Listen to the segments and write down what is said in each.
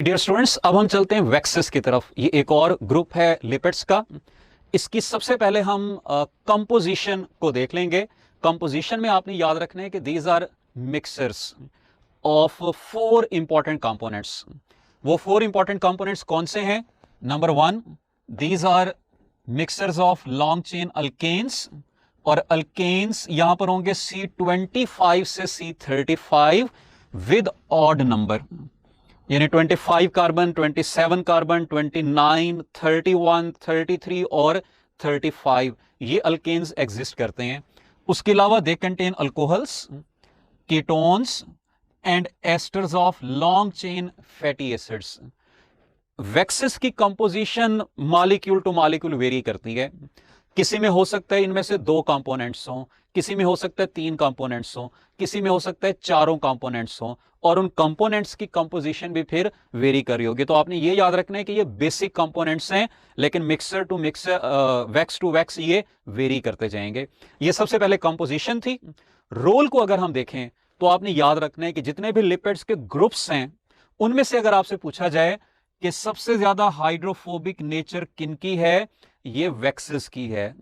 Dear students, अब हम चलते हैं वैक्सेस की तरफ। ये एक और ग्रुप है लिपिड्स का। इसकी सबसे पहले हम कंपोजिशन को देख लेंगे। कंपोजिशन में आपने याद रखना है कि these are mixers of four important components. वो फोर इंपॉर्टेंट कंपोनेंट्स कौन से हैं? Number one, these are mixers of long chain alkanes, और अल्केन्स यहां पर होंगे C25 से C35 विद ऑड नंबर, यानी 25 कार्बन, 27 कार्बन, 29, 31, 33 और 35, ये अल्केन्स एग्जिस्ट करते हैं। उसके अलावा they contain alcohols, ketones and esters of long chain fatty acids. Waxes की composition molecule to molecule vary करती है। किसी में हो सकता है इनमें से दो कंपोनेंट्स हों, किसी में हो सकता है तीन कंपोनेंट्स हों, किसी में हो सकता है चारों कंपोनेंट्स हों, और उन कंपोनेंट्स की कंपोजिशन भी फिर वेरी कर रही होगी। तो आपने ये याद रखना है कि ये बेसिक कंपोनेंट्स हैं, लेकिन mixer to mixer, wax to wax ये वेरी करते जाएंगे। ये सबसे पहले कंपोजिशन थी। रोल को अगर हम देखें तो आपने याद रखना है कि जितने भी लिपिड्स के ग्रुप्स हैं उनमें से अगर आपसे पूछा जाए कि सबसे ज्यादा हाइड्रोफोबिक नेचर किनकी है, ये वैक्सेस की है।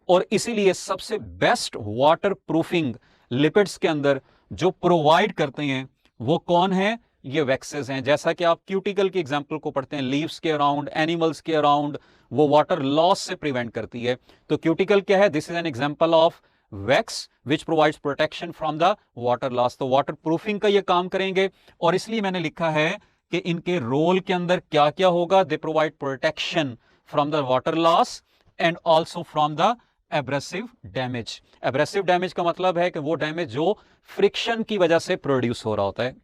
और इसीलिए सबसे बेस्ट वाटर प्रूफिंग लिपिड्स के अंदर जो प्रोवाइड करते हैं वो कौन है? ये वैक्सेस हैं। जैसा कि आप क्यूटिकल की एग्जांपल को पढ़ते हैं, लीव्स के अराउंड, एनिमल्स के अराउंड, वो वाटर लॉस से प्रिवेंट करती है। तो क्यूटिकल क्या है? This is an example of wax which provides protection from the water loss. तो वाटर प्रूफिंग का ये काम करेंगे, और इसलिए मैंने लिखा है कि इनके रोल के अंदर क्या क्या होगा। They provide protection from the water loss and also from the abrasive damage. Abrasive damage का मतलब है कि वो डैमेज जो फ्रिक्शन की वजह से प्रोड्यूस हो रहा होता है।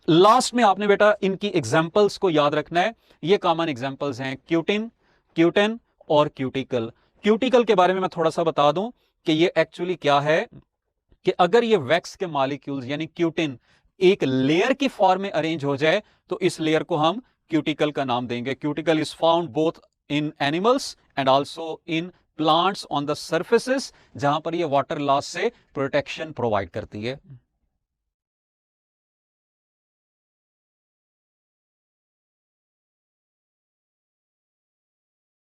लास्ट में आपने बेटा इनकी एग्जांपल्स को याद रखना है। ये कॉमन एग्जांपल्स हैं क्यूटिन, क्यूटेन और क्यूटिकल। क्यूटिकल के बारे में मैं थोड़ा सा बता दूं कि ये एक्चुअली क्या है, कि अगर ये वैक्स के मॉलिक्यूल्स यानी क्यूटिन एक लेयर की फॉर्म में अरेंज हो जाए तो इस लेयर को हम क्यूटिकल का नाम देंगे। Cuticle is found both in animals and also in plants on the surfaces, जहां पर ये वाटर लॉस से प्रोटेक्शन प्रोवाइड करती है।